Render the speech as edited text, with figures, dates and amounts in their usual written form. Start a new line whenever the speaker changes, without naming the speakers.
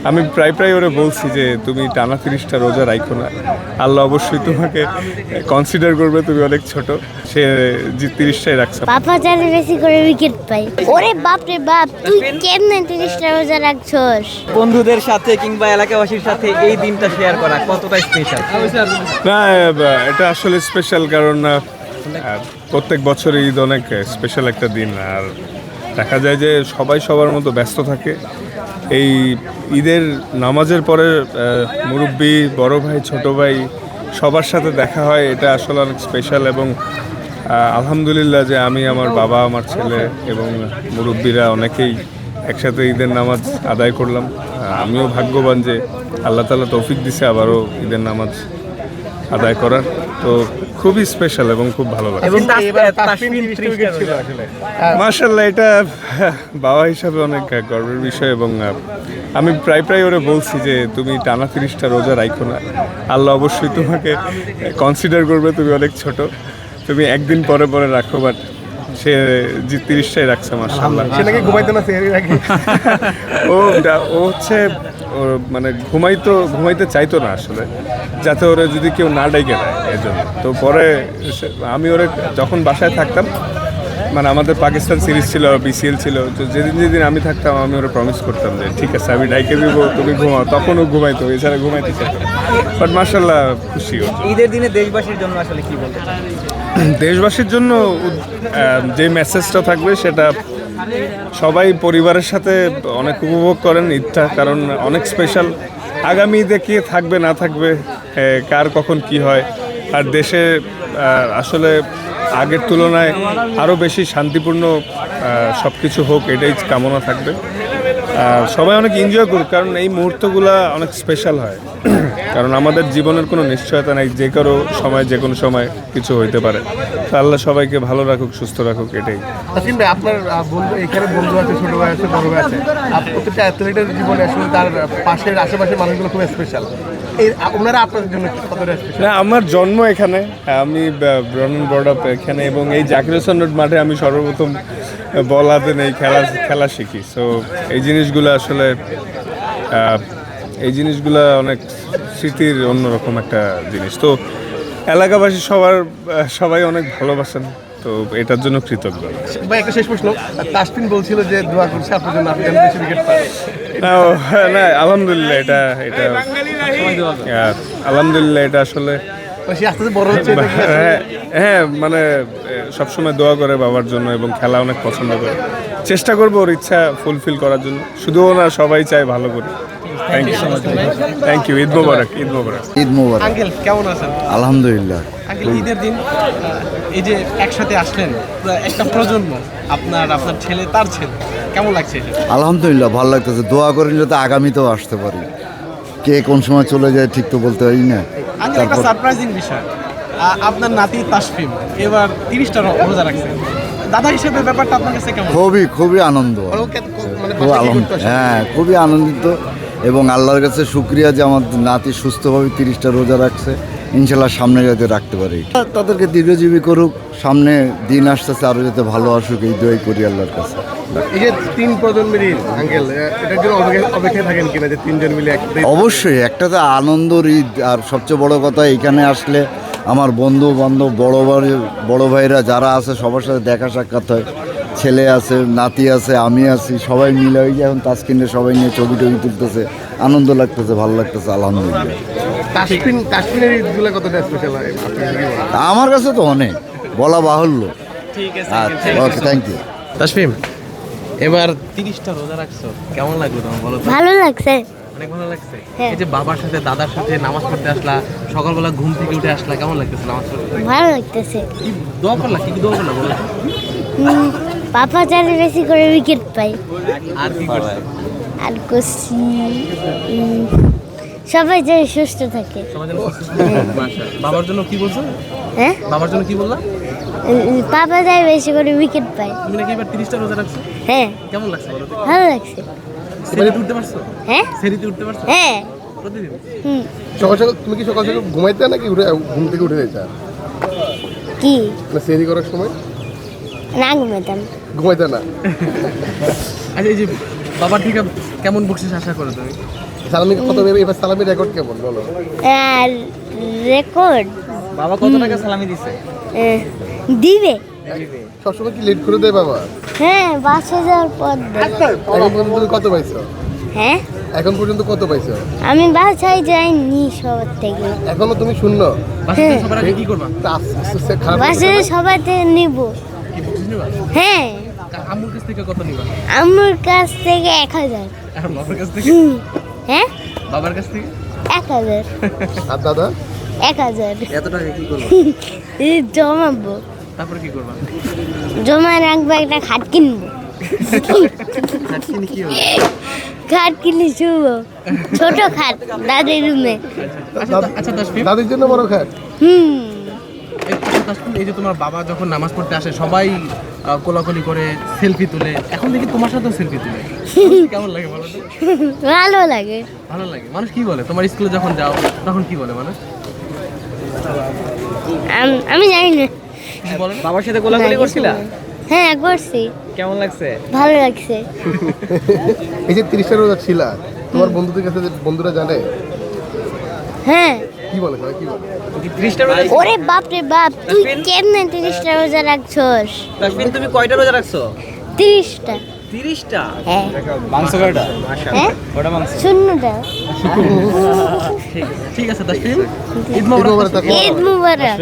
আমি প্রায় প্রায় ওরে বলছি যে তুমি টানা 30টা রোজা রাখো না, আল্লাহ অবশ্যই তোমাকে কনসিডার করবে, তুমি অনেক ছোট। সে 30টাই রাখছে।
পাপা জানে বেশি করে উইকেট পাই। ওরে বাপ রে বাপ, তুই কেমনে 30টা রোজা রাখছস?
বন্ধুদের সাথে কিংবা এলাকাবাসীর সাথে এই দিনটা শেয়ার করা কতটা স্পেশাল?
না, এটা আসলে স্পেশাল, কারণ প্রত্যেক বছরই ঈদ অনেক স্পেশাল একটা দিন। আর দেখা যায় যে সবাই সবার মতো ব্যস্ত থাকে। এই ঈদের নামাজের পরে মুরব্বি, বড় ভাই, ছোট ভাই সবার সাথে দেখা হয়, এটা আসলে অনেক স্পেশাল। এবং আলহামদুলিল্লাহ যে আমি, আমার বাবা, আমার ছেলে এবং মুরব্বিরা অনেকেই একসাথে ঈদের নামাজ আদায় করলাম। আমিও ভাগ্যবান যে আল্লাহ তাআলা তৌফিক দিছে আবারও ঈদের নামাজ আদায় করার। তো খুবই স্পেশাল এবং খুব ভালো লাগে। মাশাআল্লাহ, এটা বাবা হিসাবে অনেক গর্বের বিষয়। এবং আমি প্রায় প্রায় ওরে বলছি যে তুমি টানা 30টা রোজা রাখো না, আল্লাহ অবশ্যই তোমাকে কনসিডার করবে, তুমি অনেক ছোট, তুমি একদিন পরে পরে রাখো। বাট সে 30টাই রাখছে মাশাআল্লাহ।
সে নাকি ঘুমাইতে না, সেহরি রাখে।
ও হচ্ছে ওর মানে ঘুমাইতে চাইতো না আসলে, যাতে ওরা যদি কেউ না ডেকে দেয় এই জন্য। তো পরে আমি ওরে যখন বাসায় থাকতাম, মানে আমাদের পাকিস্তান সিরিজ ছিল, বিসিএল ছিল, তো যেদিন আমি থাকতাম আমি ওরা প্রমিস করতাম যে ঠিক আছে আমি ডাইকে দিব, তুমি ঘুমাও। তখন ও ঘুমাইতো, এছাড়া ঘুমাইতে চাইতো। বাট মাশাআল্লাহ খুশি।
ঈদের দিনে দেশবাসীর জন্য আসলে কি বলতে চান?
দেশবাসীর জন্য যে মেসেজটা থাকবে সেটা, সবাই পরিবারের সাথে অনেক উপভোগ করেন ঈদটা, কারণ অনেক স্পেশাল। আগামী ঈদে কে থাকবে না থাকবে, কার কখন কি হয়। আর দেশে আসলে আগের তুলনায় আরও বেশি শান্তিপূর্ণ সব কিছু হোক, এটাই কামনা থাকবে। সবাই অনেক এনজয় করুক, কারণ এই মুহূর্তগুলো অনেক স্পেশাল হয়। কারণ আমাদের জীবনের কোনো নিশ্চয়তা নেই, যে কারো সময় যে কোনো সময় কিছু হইতে পারে। তো আল্লাহ সবাইকে ভালো রাখুক, সুস্থ রাখুক, এটাই।
তাসকিন ভাই, আপনার বন্ধু এখানে বন্ধু আছে, ছোট ভাই আছে, বড় ভাই আছে। প্রত্যেকটা অ্যাথলেটের জীবনে আসলে তার পাশের আশেপাশের মানুষগুলো খুব স্পেশাল। এই ওনারা আপনাদের জন্য কতটা স্পেশাল?
না, আমার জন্ম এখানে, আমি ব্রনন বড় আপ এখানে, এবং এই জাকির হোসেন রোড মাঠে আমি সর্বপ্রথম বল হাতে নেই খেলা শিখি। সো এই জিনিসগুলা অনেক স্মৃতির অন্যরকম একটা জিনিস। তো এলাকাবাসী সবাই অনেক ভালোবাসেন, তো এটার জন্য কৃতজ্ঞ।
ভাই, একটা শেষ প্রশ্ন। তাসকিন বলছিল যে দোয়া করছে আপনার জন্য, আপনি যেন বেশি উইকেট পান।
না, আলহামদুলিল্লাহ, এটা আলহামদুলিল্লাহ, এটা আসলে
সে আস্তে আস্তে বড় হচ্ছে।
হ্যাঁ, মানে সবসময় দোয়া করে বাবার জন্য এবং খেলা অনেক পছন্দ করে। চেষ্টা করবো ওর ইচ্ছা ফুলফিল করার জন্য, শুধুও না, সবাই চায় ভালো করে। Thank you. Eid Mubarak.
Uncle কেমন আছেন?
আলহামদুলিল্লাহ।
আঙ্কেল, ঈদের দিন এই যে একসাথে আসলেন, একটা প্রজন্ম, আপনার ছেলে, তার ছেলে, কেমন লাগছে এটা?
আলহামদুলিল্লাহ, ভালো লাগতেছে। দোয়া করেন যাতে আগামীতেও আসতে পারি। কে কোন সময় চলে যায় ঠিক তো বলতে পারি না।
আঙ্কেল, একটা সারপ্রাইজিং বিষয়, আপনার নাতি তাসফিম এবার 30টা রোজা রাখছে। দাদা হিসেবে ব্যাপারটা আপনার কাছে কেমন?
খুবই আনন্দ। হ্যাঁ, খুবই আনন্দিত এবং আল্লাহর কাছে শুকরিয়া যে আমার নাতি সুস্থভাবে 30টা রোজা রাখছে। ইনশাল্লাহ সামনে যাতে রাখতে পারি, তাদেরকে দীর্ঘজীবী করুক, সামনে দিন আসতেছে আরও যাতে ভালো আসুক, এই দোয়াই করি আল্লাহর কাছে।
এই যে 3 প্রজন্মের ঈদ, আঙ্কেল, এটার জন্য অপেক্ষায় থাকেন কিনা যে 3জন মিলে
অবশ্যই একটা তো আনন্দর ঈদ। আর সবচেয়ে বড় কথা, এখানে আসলে আমার বন্ধু বান্ধব, বড় ভাইরা যারা আছে সবার সাথে দেখা সাক্ষাৎ হয়। ছেলে আছে, নাতি আছে, আমি আছি, সবাই মিলে ওই যে এখন তাসকিনে সবাই নিয়ে ছবি তুলতেছে, আনন্দ লাগতেছে, ভালো লাগতেছে, আলহামদুলিল্লাহ।
তাসকিনের ঈদগুলো কতটা স্পেশাল হয়
আমার কাছে তো অনেক, বলা বাহুল্য।
ঠিক আছে,
আচ্ছা, ওকে, থ্যাংক ইউ।
তাসফিম, এবার 30টা রোজা রাখছো, কেমন লাগলো তোমার বলো?
ভালো লাগছে।
অনেক ভালো লাগছে।
হ্যাঁ।
এই যে বাবার সাথে দাদার সাথে নামাজ পড়তে আসলা, সকালবেলা ঘুম থেকে উঠে আসলা, কেমন লাগতেছে নামাজ পড়তে?
ভালো লাগতেছে।
কি দোয়া করলা, কি দোয়া করলা বলো?
পাপা জানে বেশি করে উইকেট পাই।
আর কি করছো?
আর করছি সবাই যেন সুস্থ থাকে।
সমাজের বাবার জন্য কি বলছো?
হ্যাঁ,
বাবার জন্য কি বললা?
পাপা জানে বেশি করে উইকেট পাই।
তুমি নাকি এবার 30টা রোজা রাখছো,
হ্যাঁ,
কেমন লাগছে বলো?
ভালো লাগছে।
সেরিতে উঠতে পারছো?
হ্যাঁ,
সেরিতে উঠতে পারছো
হ্যাঁ।
প্রতিদিন?
তুমি কি সকাল থেকে ঘুমাইতে নাকি ঘুম থেকে উঠে যেতে?
কি
সেহরি করার সময়
না ঘুমাইতে
না?
আচ্ছা, এই যে বাবার থেকে কেমন বকশিস আশা করো তুমি?
সালামি কত এবার সালামি রেকর্ড কেমন বলো?
আর রেকর্ড
বাবা কত টাকা সালামি দিছে?
দিবে।
সবসময় কি লেট করে দেয় বাবা?
হ্যাঁ, বাসে যাওয়ার পর দেবে।
এখন পর্যন্ত তুমি কত পাইছো?
হ্যাঁ,
এখন পর্যন্ত কত পাইছো?
আমি বাসায় যাইনি সবার থেকে।
এখনো তুমি শূন্য?
বাসায় গিয়ে সবার আগে কি করবা?
তা আস্তে আস্তে খারাপ
বাসে সবার থেকে নিব।
কি বুঝিস নিবা?
হ্যাঁ,
আম্মুর কাছ থেকে কত নিবা?
আমার কাছ থেকে 1000।
আর বাবার কাছ থেকে?
হ্যাঁ,
বাবার কাছ থেকে?
1000।
আর দাদা?
1000
এত টাকা কি করবো?
জমাবো।
তারপরে কি করবা?
জমা রাখবো, একটা খাট কিনবো।
কি হলো?
খাট কিনে শুভ, ছোট খাট দাদির রুমে।
আচ্ছা তাসফিম,
দাদির জন্য বড় খাট?
তাসফিম, এই যে তোমার বাবা যখন নামাজ পড়তে আসে সবাই কোলাকুলি করে সেলফি তুলে, এখন দেখি তোমার সাথেও সেলফি তুলে, কেমন লাগে বলো তো?
ভালো লাগে।
ভালো লাগে। মানুষ কি বলে তোমার স্কুলে যখন যাও তখন কি বলে মানুষ?
আমি জানি না।
কিছু বলে না?
বাবার সাথে গোলাগুলি করছিলা?
হ্যাঁ, করছি।
কেমন লাগছে?
ভালো লাগছে।
এই যে 30টা রোজা ছিলা, তোমার বন্ধুদের কাছে বন্ধুরা জানে?
হ্যাঁ।
কি বলে সবাই, কি বলে?
30টা রোজা?
ওরে বাপ রে বাপ, তুই কেমনে 30টা রোজা রাখছস?
তাসফিন তুমি কয়টা রোজা রাখছো?
30টা।
30টা?
হ্যাঁ।
মাংস কয়টা?
হ্যাঁ,
কয়টা মাংস?
শূন্যটা।
ঠিক আছে তাসফিম, ঈদ
ঈদ
মোবারক।
মোবারক।
ঈদ মুবারক।